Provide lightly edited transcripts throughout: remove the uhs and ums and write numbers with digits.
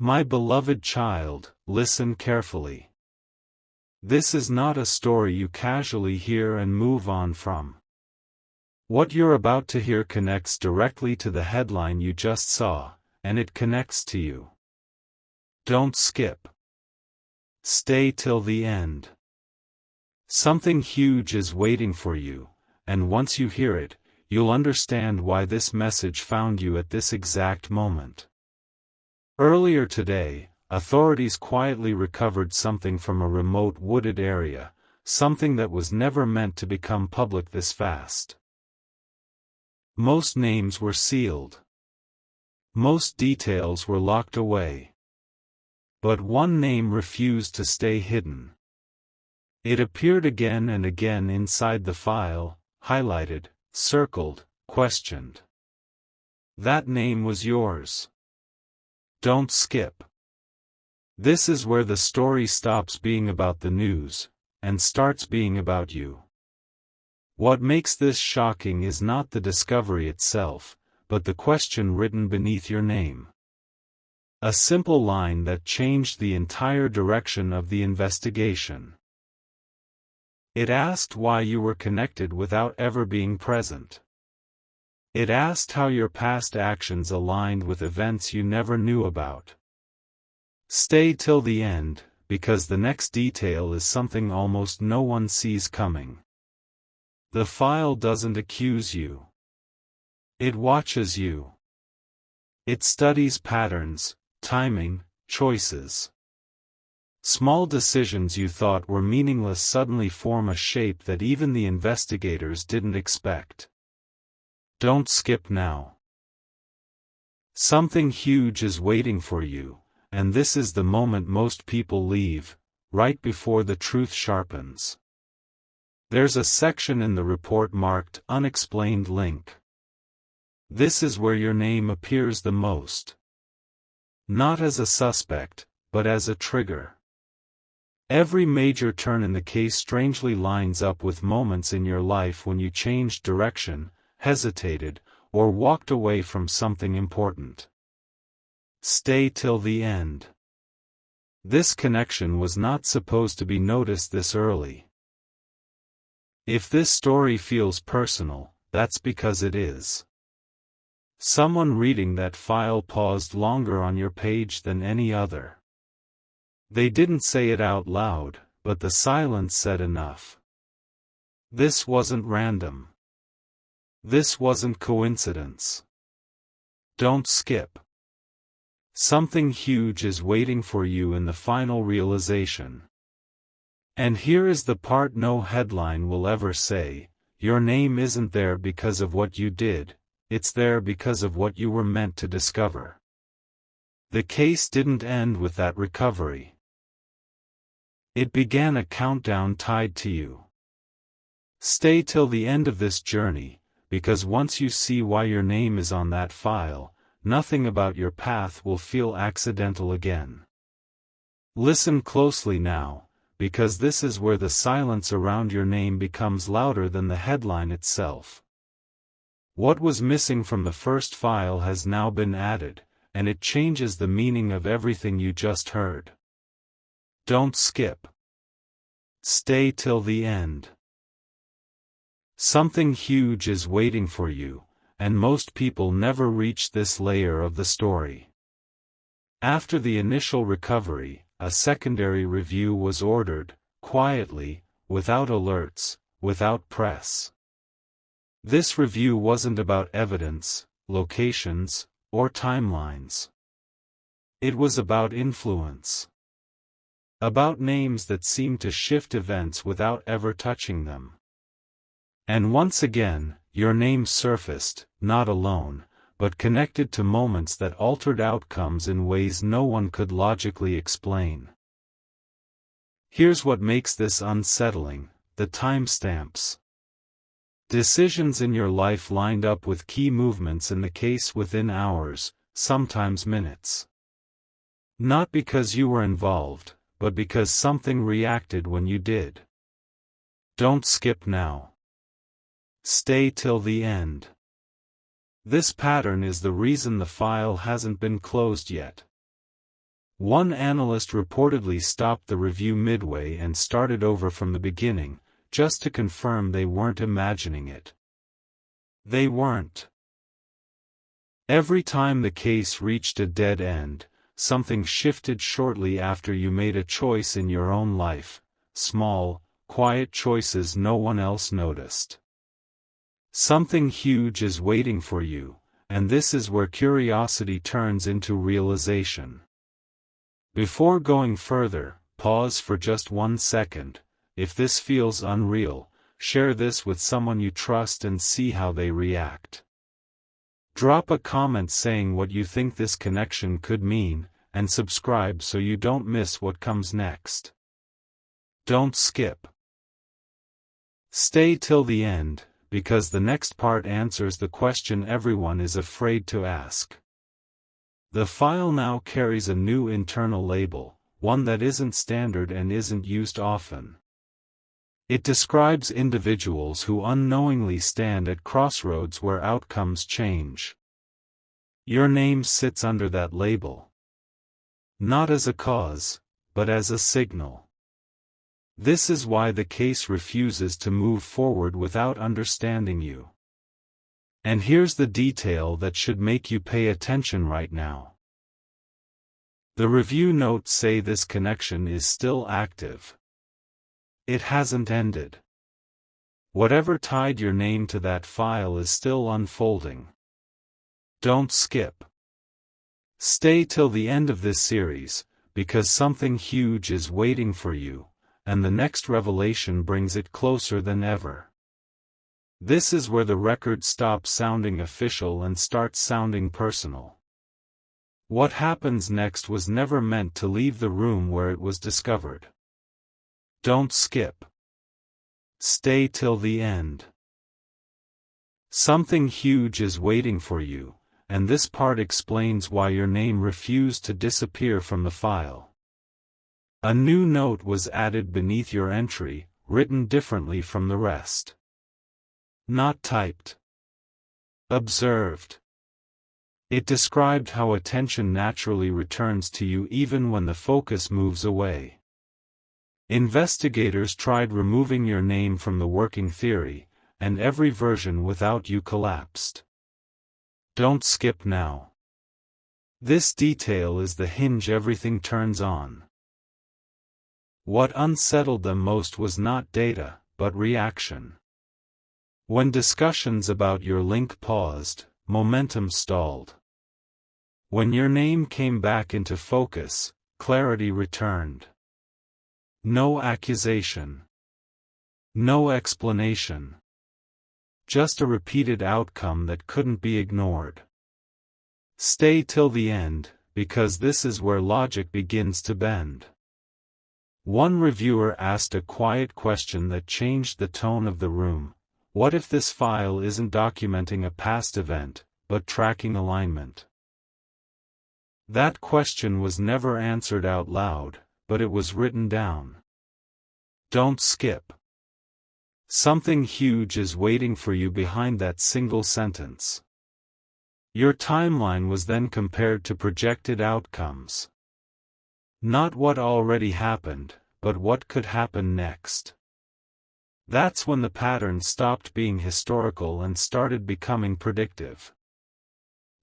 My beloved child, listen carefully. This is not a story you casually hear and move on from. What you're about to hear connects directly to the headline you just saw, and it connects to you. Don't skip. Stay till the end. Something huge is waiting for you, and once you hear it, you'll understand why this message found you at this exact moment. Earlier today, authorities quietly recovered something from a remote wooded area, something that was never meant to become public this fast. Most names were sealed. Most details were locked away. But one name refused to stay hidden. It appeared again and again inside the file, highlighted, circled, questioned. That name was yours. Don't skip. This is where the story stops being about the news, and starts being about you. What makes this shocking is not the discovery itself, but the question written beneath your name. A simple line that changed the entire direction of the investigation. It asked why you were connected without ever being present. It asked how your past actions aligned with events you never knew about. Stay till the end, because the next detail is something almost no one sees coming. The file doesn't accuse you. It watches you. It studies patterns, timing, choices. Small decisions you thought were meaningless suddenly form a shape that even the investigators didn't expect. Don't skip now. Something huge is waiting for you, and this is the moment most people leave, right before the truth sharpens. There's a section in the report marked Unexplained Link. This is where your name appears the most. Not as a suspect, but as a trigger. Every major turn in the case strangely lines up with moments in your life when you changed direction, hesitated, or walked away from something important. Stay till the end. This connection was not supposed to be noticed this early. If this story feels personal, that's because it is. Someone reading that file paused longer on your page than any other. They didn't say it out loud, but the silence said enough. This wasn't random. This wasn't coincidence. Don't skip. Something huge is waiting for you in the final realization. And here is the part no headline will ever say: your name isn't there because of what you did, it's there because of what you were meant to discover. The case didn't end with that recovery. It began a countdown tied to you. Stay till the end of this journey, because once you see why your name is on that file, nothing about your path will feel accidental again. Listen closely now, because this is where the silence around your name becomes louder than the headline itself. What was missing from the first file has now been added, and it changes the meaning of everything you just heard. Don't skip. Stay till the end. Something huge is waiting for you, and most people never reach this layer of the story. After the initial recovery, a secondary review was ordered, quietly, without alerts, without press. This review wasn't about evidence, locations, or timelines. It was about influence. About names that seemed to shift events without ever touching them. And once again, your name surfaced, not alone, but connected to moments that altered outcomes in ways no one could logically explain. Here's what makes this unsettling: the timestamps. Decisions in your life lined up with key movements in the case within hours, sometimes minutes. Not because you were involved, but because something reacted when you did. Don't skip now. Stay till the end. This pattern is the reason the file hasn't been closed yet. One analyst reportedly stopped the review midway and started over from the beginning, just to confirm they weren't imagining it. They weren't. Every time the case reached a dead end, something shifted shortly after you made a choice in your own life, small, quiet choices no one else noticed. Something huge is waiting for you, and this is where curiosity turns into realization. Before going further, pause for just 1 second. If this feels unreal, share this with someone you trust and see how they react. Drop a comment saying what you think this connection could mean, and subscribe so you don't miss what comes next. Don't skip. Stay till the end, because the next part answers the question everyone is afraid to ask. The file now carries a new internal label, one that isn't standard and isn't used often. It describes individuals who unknowingly stand at crossroads where outcomes change. Your name sits under that label. Not as a cause, but as a signal. This is why the case refuses to move forward without understanding you. And here's the detail that should make you pay attention right now. The review notes say this connection is still active. It hasn't ended. Whatever tied your name to that file is still unfolding. Don't skip. Stay till the end of this series, because something huge is waiting for you, and the next revelation brings it closer than ever. This is where the record stops sounding official and starts sounding personal. What happens next was never meant to leave the room where it was discovered. Don't skip. Stay till the end. Something huge is waiting for you, and this part explains why your name refused to disappear from the file. A new note was added beneath your entry, written differently from the rest. Not typed. Observed. It described how attention naturally returns to you even when the focus moves away. Investigators tried removing your name from the working theory, and every version without you collapsed. Don't skip now. This detail is the hinge everything turns on. What unsettled them most was not data, but reaction. When discussions about your link paused, momentum stalled. When your name came back into focus, clarity returned. No accusation. No explanation. Just a repeated outcome that couldn't be ignored. Stay till the end, because this is where logic begins to bend. One reviewer asked a quiet question that changed the tone of the room. What if this file isn't documenting a past event, but tracking alignment? That question was never answered out loud, but it was written down. Don't skip. Something huge is waiting for you behind that single sentence. Your timeline was then compared to projected outcomes. Not what already happened, but what could happen next. That's when the pattern stopped being historical and started becoming predictive.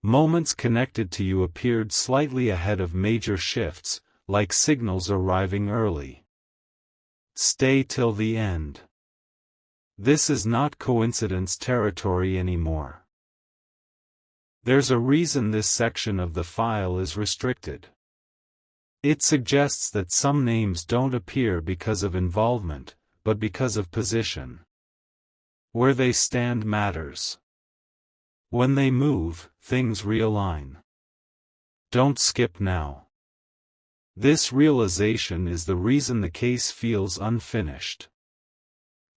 Moments connected to you appeared slightly ahead of major shifts, like signals arriving early. Stay till the end. This is not coincidence territory anymore. There's a reason this section of the file is restricted. It suggests that some names don't appear because of involvement, but because of position. Where they stand matters. When they move, things realign. Don't skip now. This realization is the reason the case feels unfinished.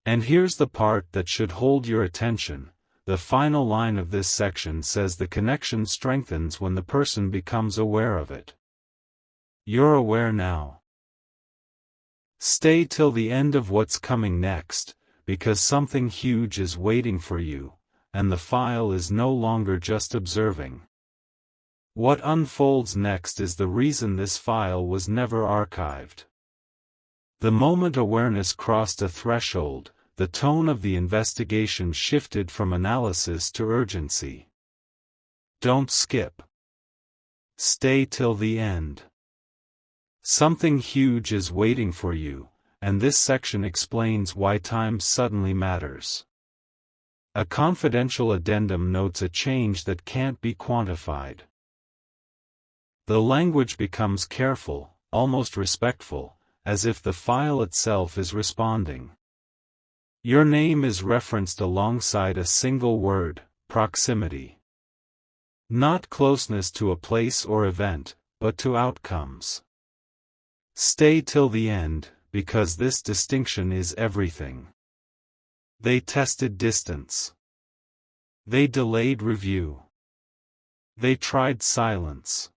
And here's the part that should hold your attention. The final line of this section says the connection strengthens when the person becomes aware of it. You're aware now. Stay till the end of what's coming next, because something huge is waiting for you, and the file is no longer just observing. What unfolds next is the reason this file was never archived. The moment awareness crossed a threshold, the tone of the investigation shifted from analysis to urgency. Don't skip. Stay till the end. Something huge is waiting for you, and this section explains why time suddenly matters. A confidential addendum notes a change that can't be quantified. The language becomes careful, almost respectful, as if the file itself is responding. Your name is referenced alongside a single word, proximity. Not closeness to a place or event, but to outcomes. Stay till the end, because this distinction is everything. They tested distance. They delayed review. They tried silence.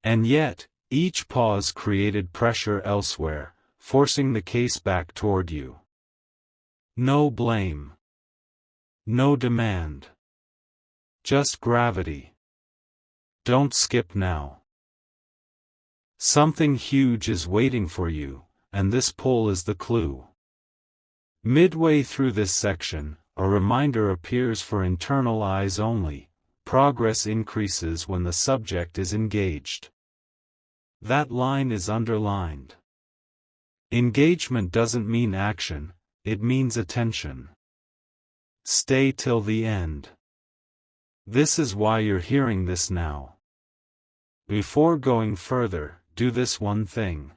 And yet, each pause created pressure elsewhere, forcing the case back toward you. No blame. No demand. Just gravity. Don't skip now. Something huge is waiting for you, and this pull is the clue. Midway through this section, a reminder appears for internal eyes only. Progress increases when the subject is engaged. That line is underlined. Engagement doesn't mean action, it means attention. Stay till the end. This is why you're hearing this now. Before going further, do this one thing.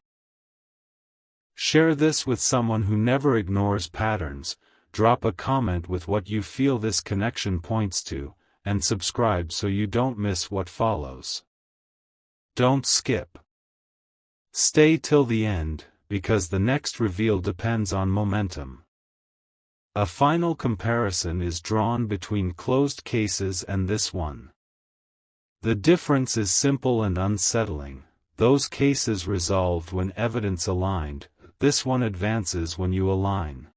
Share this with someone who never ignores patterns, drop a comment with what you feel this connection points to, and subscribe so you don't miss what follows. Don't skip. Stay till the end, because the next reveal depends on momentum. A final comparison is drawn between closed cases and this one. The difference is simple and unsettling. Those cases resolved when evidence aligned, this one advances when you align.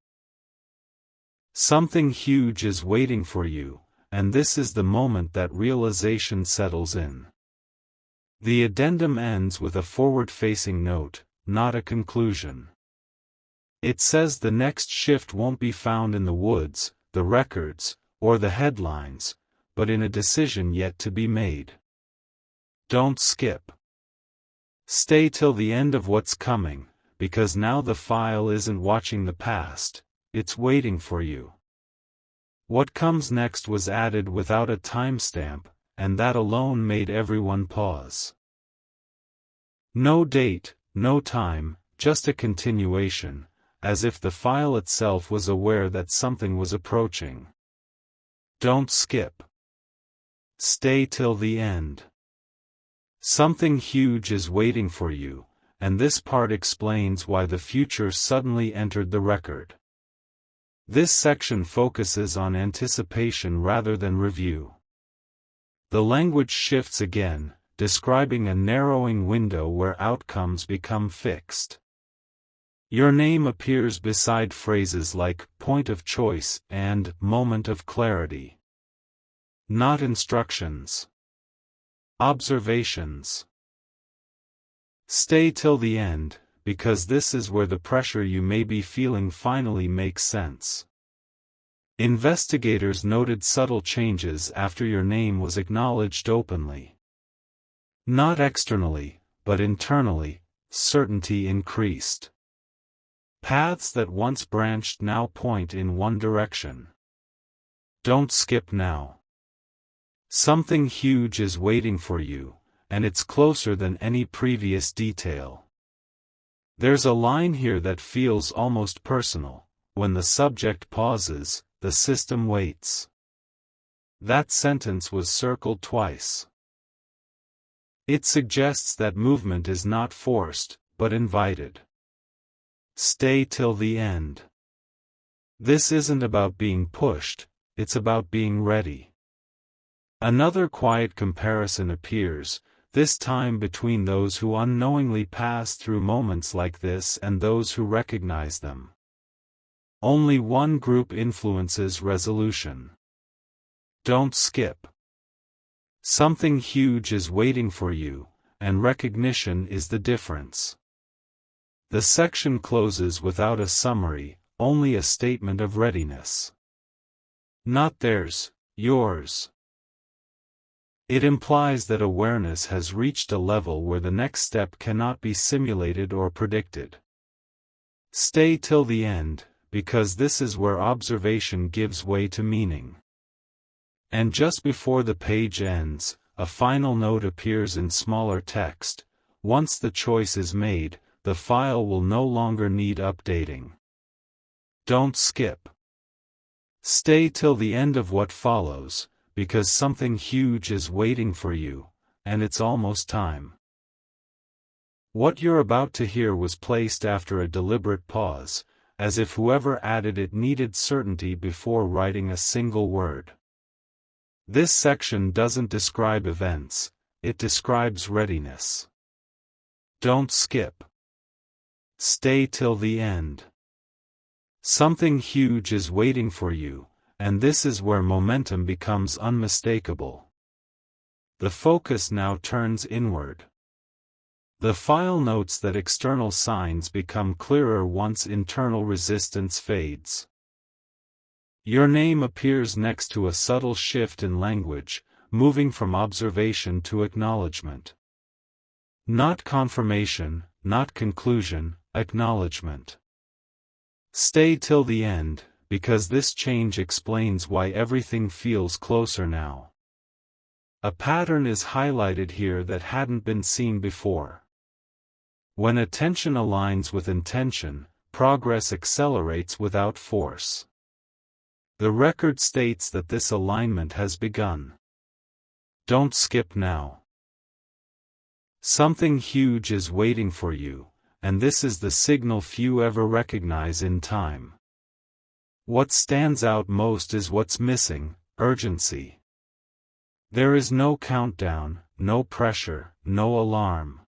Something huge is waiting for you, and this is the moment that realization settles in. The addendum ends with a forward-facing note, not a conclusion. It says the next shift won't be found in the woods, the records, or the headlines, but in a decision yet to be made. Don't skip. Stay till the end of what's coming, because now the file isn't watching the past, it's waiting for you. What comes next was added without a timestamp, and that alone made everyone pause. No date, no time, just a continuation, as if the file itself was aware that something was approaching. Don't skip. Stay till the end. Something huge is waiting for you, and this part explains why the future suddenly entered the record. This section focuses on anticipation rather than review. The language shifts again, describing a narrowing window where outcomes become fixed. Your name appears beside phrases like point of choice and moment of clarity. Not instructions. Observations. Stay till the end, because this is where the pressure you may be feeling finally makes sense. Investigators noted subtle changes after your name was acknowledged openly. Not externally, but internally, certainty increased. Paths that once branched now point in one direction. Don't skip now. Something huge is waiting for you, and it's closer than any previous detail. There's a line here that feels almost personal. When the subject pauses, the system waits. That sentence was circled twice. It suggests that movement is not forced, but invited. Stay till the end. This isn't about being pushed, it's about being ready. Another quiet comparison appears, this time between those who unknowingly pass through moments like this and those who recognize them. Only one group influences resolution. Don't skip. Something huge is waiting for you, and recognition is the difference. The section closes without a summary, only a statement of readiness. Not theirs, yours. It implies that awareness has reached a level where the next step cannot be simulated or predicted. Stay till the end, because this is where observation gives way to meaning. And just before the page ends, a final note appears in smaller text. Once the choice is made, the file will no longer need updating. Don't skip. Stay till the end of what follows, because something huge is waiting for you, and it's almost time. What you're about to hear was placed after a deliberate pause, as if whoever added it needed certainty before writing a single word. This section doesn't describe events, it describes readiness. Don't skip. Stay till the end. Something huge is waiting for you, and this is where momentum becomes unmistakable. The focus now turns inward. The file notes that external signs become clearer once internal resistance fades. Your name appears next to a subtle shift in language, moving from observation to acknowledgement. Not confirmation, not conclusion, acknowledgement. Stay till the end, because this change explains why everything feels closer now. A pattern is highlighted here that hadn't been seen before. When attention aligns with intention, progress accelerates without force. The record states that this alignment has begun. Don't skip now. Something huge is waiting for you, and this is the signal few ever recognize in time. What stands out most is what's missing: urgency. There is no countdown, no pressure, no alarm.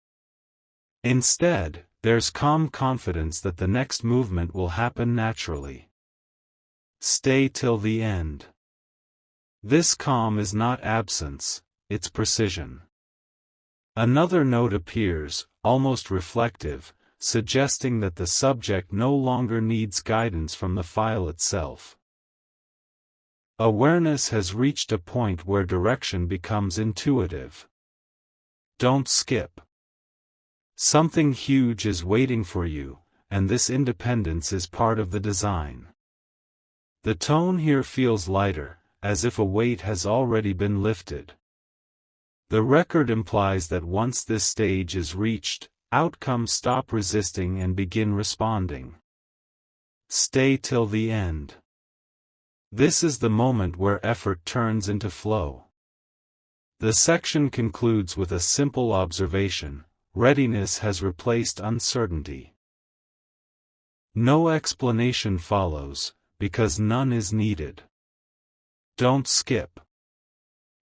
Instead, there's calm confidence that the next movement will happen naturally. Stay till the end. This calm is not absence, it's precision. Another note appears, almost reflective, suggesting that the subject no longer needs guidance from the file itself. Awareness has reached a point where direction becomes intuitive. Don't skip. Something huge is waiting for you, and this independence is part of the design. The tone here feels lighter, as if a weight has already been lifted. The record implies that once this stage is reached, outcomes stop resisting and begin responding. Stay till the end. This is the moment where effort turns into flow. The section concludes with a simple observation: readiness has replaced uncertainty. No explanation follows, because none is needed. Don't skip.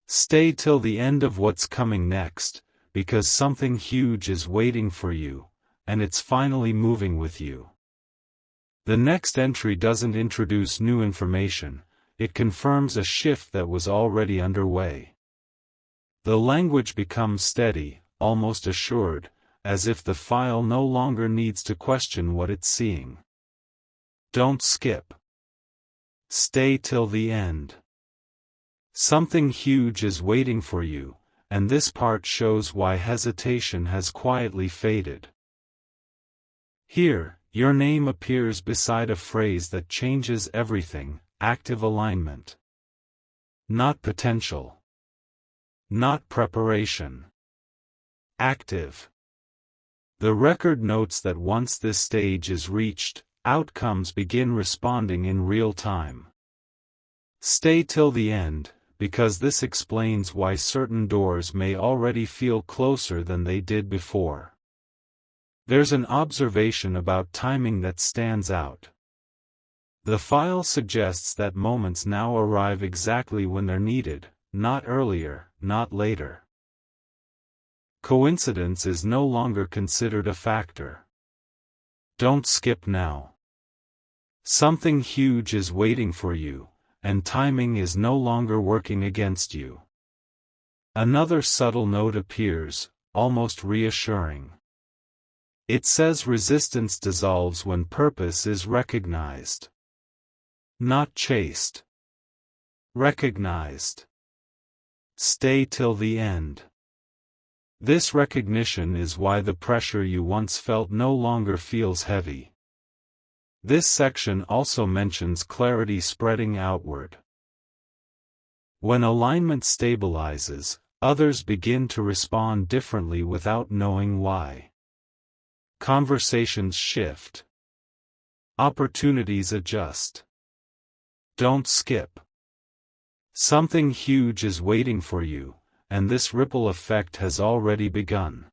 Stay till the end of what's coming next, because something huge is waiting for you, and it's finally moving with you. The next entry doesn't introduce new information, it confirms a shift that was already underway. The language becomes steady, almost assured, as if the file no longer needs to question what it's seeing. Don't skip. Stay till the end. Something huge is waiting for you, and this part shows why hesitation has quietly faded. Here, your name appears beside a phrase that changes everything: active alignment. Not potential. Not preparation. Active. The record notes that once this stage is reached, outcomes begin responding in real time. Stay till the end, because this explains why certain doors may already feel closer than they did before. There's an observation about timing that stands out. The file suggests that moments now arrive exactly when they're needed, not earlier, not later. Coincidence is no longer considered a factor. Don't skip now. Something huge is waiting for you, and timing is no longer working against you. Another subtle note appears, almost reassuring. It says resistance dissolves when purpose is recognized. Not chased. Recognized. Stay till the end. This recognition is why the pressure you once felt no longer feels heavy. This section also mentions clarity spreading outward. When alignment stabilizes, others begin to respond differently without knowing why. Conversations shift. Opportunities adjust. Don't skip. Something huge is waiting for you, and this ripple effect has already begun.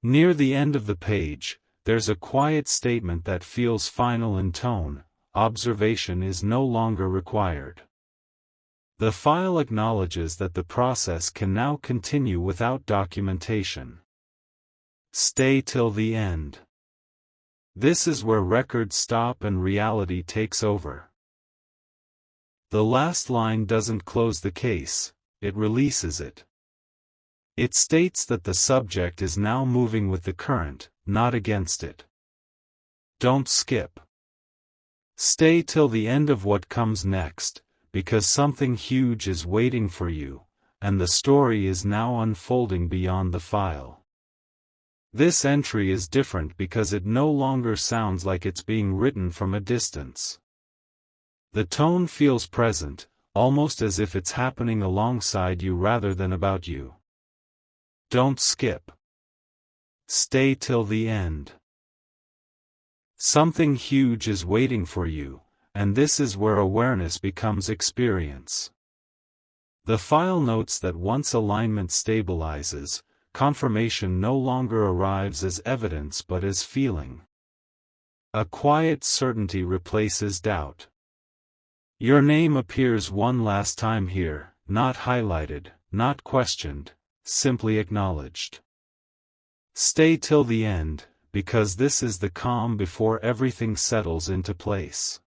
Near the end of the page, there's a quiet statement that feels final in tone: observation is no longer required. The file acknowledges that the process can now continue without documentation. Stay till the end. This is where records stop and reality takes over. The last line doesn't close the case, it releases it. It states that the subject is now moving with the current, not against it. Don't skip. Stay till the end of what comes next, because something huge is waiting for you, and the story is now unfolding beyond the file. This entry is different because it no longer sounds like it's being written from a distance. The tone feels present, almost as if it's happening alongside you rather than about you. Don't skip. Stay till the end. Something huge is waiting for you, and this is where awareness becomes experience. The file notes that once alignment stabilizes, confirmation no longer arrives as evidence but as feeling. A quiet certainty replaces doubt. Your name appears one last time here, not highlighted, not questioned, simply acknowledged. Stay till the end, because this is the calm before everything settles into place.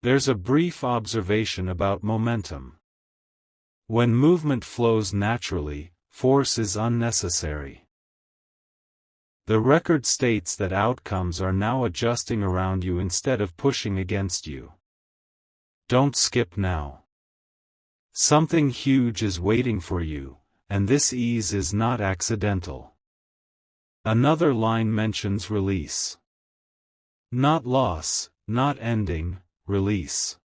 There's a brief observation about momentum. When movement flows naturally, force is unnecessary. The record states that outcomes are now adjusting around you instead of pushing against you. Don't skip now. Something huge is waiting for you, and this ease is not accidental. Another line mentions release. Not loss, not ending, release.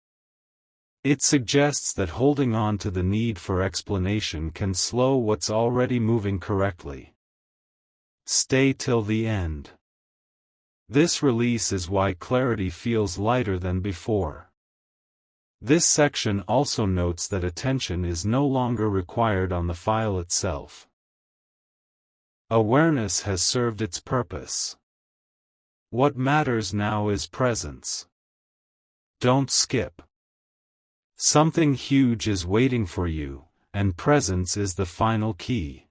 It suggests that holding on to the need for explanation can slow what's already moving correctly. Stay till the end. This release is why clarity feels lighter than before. This section also notes that attention is no longer required on the file itself. Awareness has served its purpose. What matters now is presence. Don't skip. Something huge is waiting for you, and presence is the final key.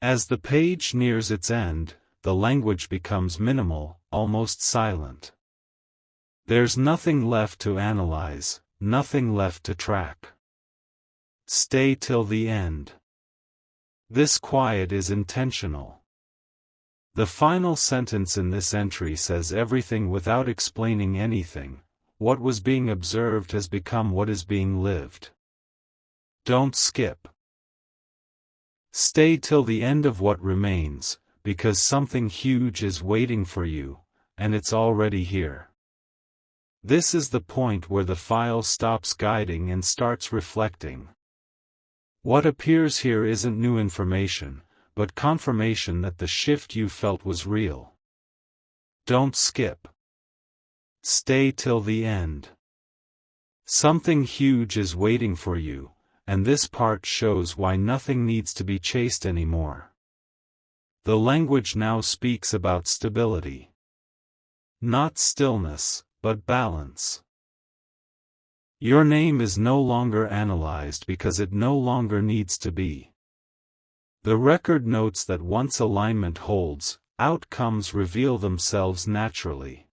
As the page nears its end, the language becomes minimal, almost silent. There's nothing left to analyze, nothing left to track. Stay till the end. This quiet is intentional. The final sentence in this entry says everything without explaining anything. What was being observed has become what is being lived. Don't skip. Stay till the end of what remains, because something huge is waiting for you, and it's already here. This is the point where the file stops guiding and starts reflecting. What appears here isn't new information, but confirmation that the shift you felt was real. Don't skip. Stay till the end. Something huge is waiting for you, and this part shows why nothing needs to be chased anymore. The language now speaks about stability. Not stillness, but balance. Your name is no longer analyzed because it no longer needs to be. The record notes that once alignment holds, outcomes reveal themselves naturally.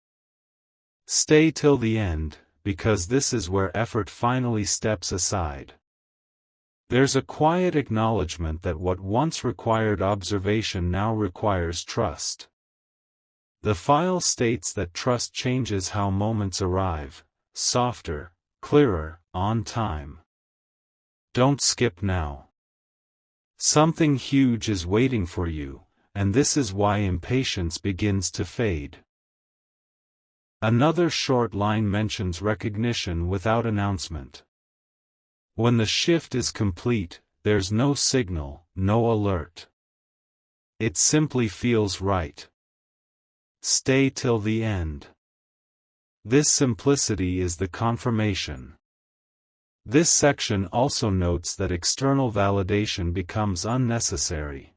Stay till the end, because this is where effort finally steps aside. There's a quiet acknowledgement that what once required observation now requires trust. The file states that trust changes how moments arrive, softer, clearer, on time. Don't skip now. Something huge is waiting for you, and this is why impatience begins to fade. Another short line mentions recognition without announcement. When the shift is complete, there's no signal, no alert. It simply feels right. Stay till the end. This simplicity is the confirmation. This section also notes that external validation becomes unnecessary.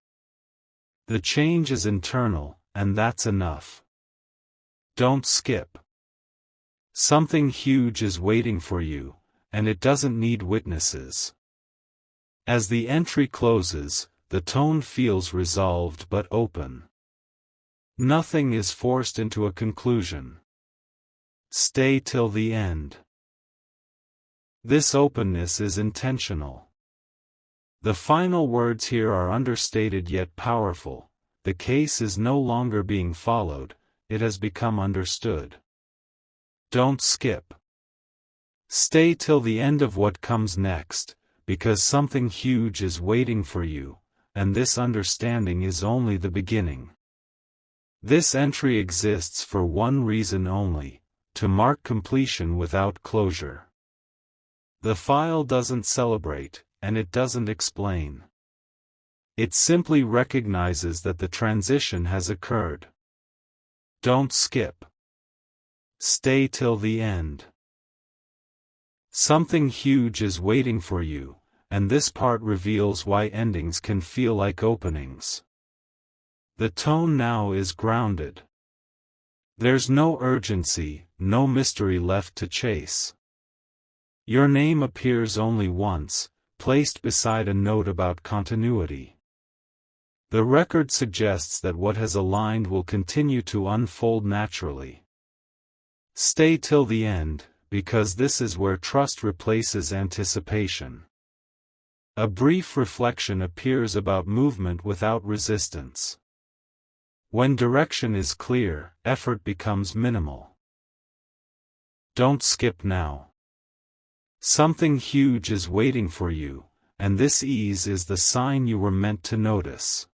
The change is internal, and that's enough. Don't skip. Something huge is waiting for you, and it doesn't need witnesses. As the entry closes, the tone feels resolved but open. Nothing is forced into a conclusion. Stay till the end. This openness is intentional. The final words here are understated yet powerful. The case is no longer being followed, it has become understood. Don't skip. Stay till the end of what comes next, because something huge is waiting for you, and this understanding is only the beginning. This entry exists for one reason only: to mark completion without closure. The file doesn't celebrate, and it doesn't explain. It simply recognizes that the transition has occurred. Don't skip. Stay till the end. Something huge is waiting for you, and this part reveals why endings can feel like openings. The tone now is grounded. There's no urgency, no mystery left to chase. Your name appears only once, placed beside a note about continuity. The record suggests that what has aligned will continue to unfold naturally. Stay till the end, because this is where trust replaces anticipation. A brief reflection appears about movement without resistance. When direction is clear, effort becomes minimal. Don't skip now. Something huge is waiting for you, and this ease is the sign you were meant to notice.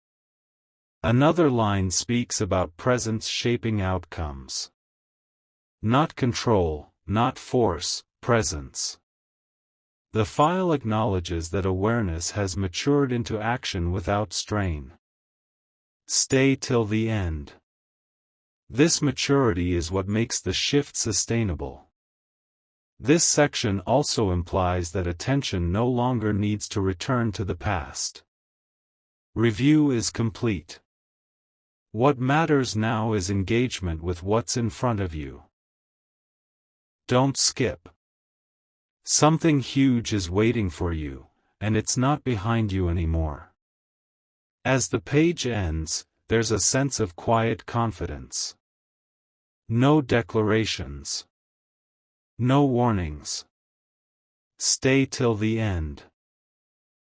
Another line speaks about presence shaping outcomes. Not control, not force, presence. The file acknowledges that awareness has matured into action without strain. Stay till the end. This maturity is what makes the shift sustainable. This section also implies that attention no longer needs to return to the past. Review is complete. What matters now is engagement with what's in front of you. Don't skip. Something huge is waiting for you, and it's not behind you anymore. As the page ends, there's a sense of quiet confidence. No declarations. No warnings. Stay till the end.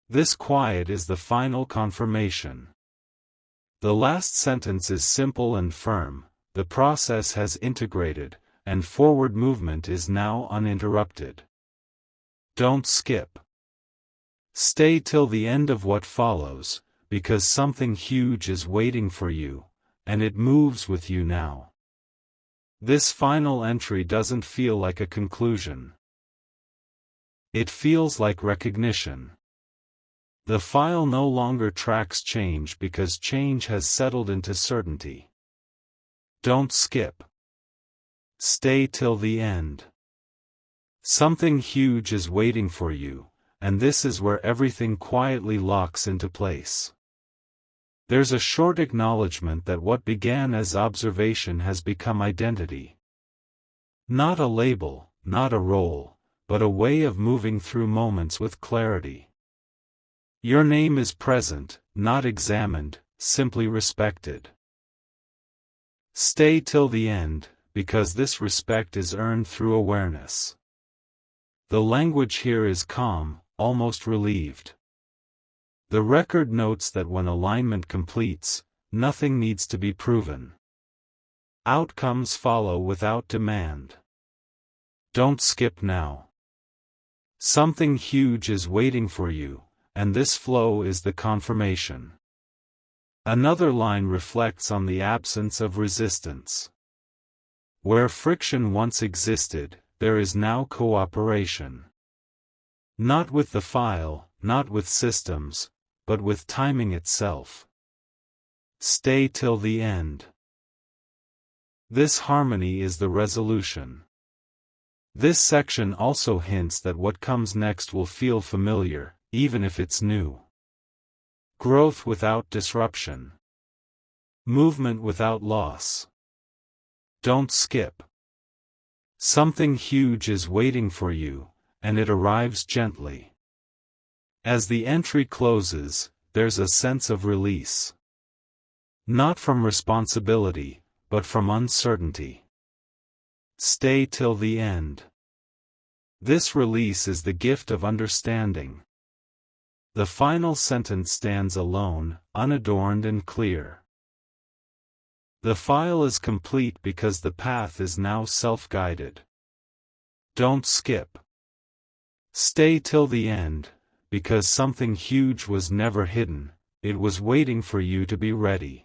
This quiet is the final confirmation. The last sentence is simple and firm: the process has integrated, and forward movement is now uninterrupted. Don't skip. Stay till the end of what follows, because something huge is waiting for you, and it moves with you now. This final entry doesn't feel like a conclusion. It feels like recognition. The file no longer tracks change because change has settled into certainty. Don't skip. Stay till the end. Something huge is waiting for you, and this is where everything quietly locks into place. There's a short acknowledgement that what began as observation has become identity. Not a label, not a role, but a way of moving through moments with clarity. Your name is present, not examined, simply respected. Stay till the end, because this respect is earned through awareness. The language here is calm, almost relieved. The record notes that when alignment completes, nothing needs to be proven. Outcomes follow without demand. Don't skip now. Something huge is waiting for you, and this flow is the confirmation. Another line reflects on the absence of resistance. Where friction once existed, there is now cooperation. Not with the file, not with systems, but with timing itself. Stay till the end. This harmony is the resolution. This section also hints that what comes next will feel familiar, even if it's new. Growth without disruption. Movement without loss. Don't skip. Something huge is waiting for you, and it arrives gently. As the entry closes, there's a sense of release. Not from responsibility, but from uncertainty. Stay till the end. This release is the gift of understanding. The final sentence stands alone, unadorned and clear. The file is complete because the path is now self-guided. Don't skip. Stay till the end, because something huge was never hidden, it was waiting for you to be ready.